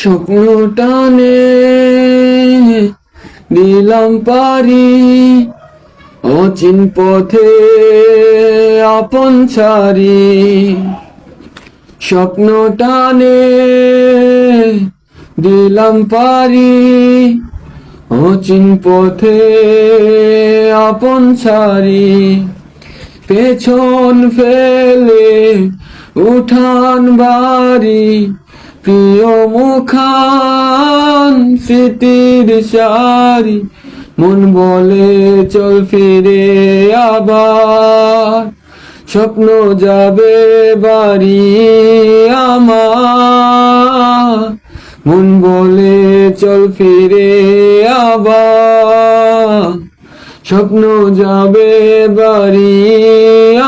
স্বপ্ন টানে দিলাম পারি, অচিন পথে আপন ছাড়ি। স্বপ্ন টানে দিলাম পারি, অচিন পথে আপন ছাড়ি। পেছন ফেলে উঠান বাড়ি, প্রিয় মুখান স্মৃতির সারি। মন বলে চল ফিরে আবার, স্বপ্ন যাবে বাড়ি আমার। মন বলে চল ফিরে আবার, স্বপ্ন যাবে বাড়ি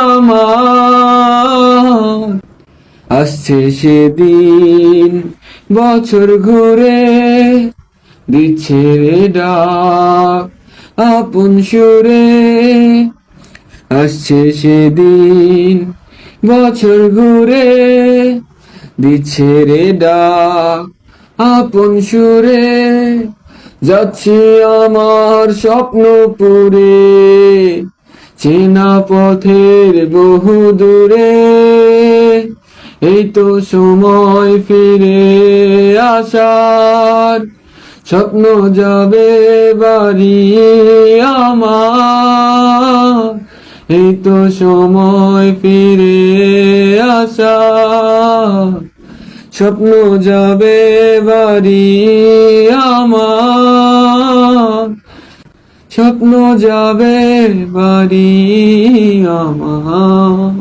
আমার। আসছে সেদিন বছর ঘুরে, দিচ্ছে রে ডাক আপন সুরে। আসছে সেদিন বছর ঘুরে, দিচ্ছে রে ডাক আপন সুরে। যাচ্ছি আমার স্বপ্ন পুরে, চেনা পথের বহু দূরে। এই তো সময় ফিরে আসার, স্বপ্ন যাবে বাড়ি আমার। এই তো সময় ফিরে আসার, স্বপ্ন যাবে বাড়ি আমার। স্বপ্ন যাবে বাড়ি আমার।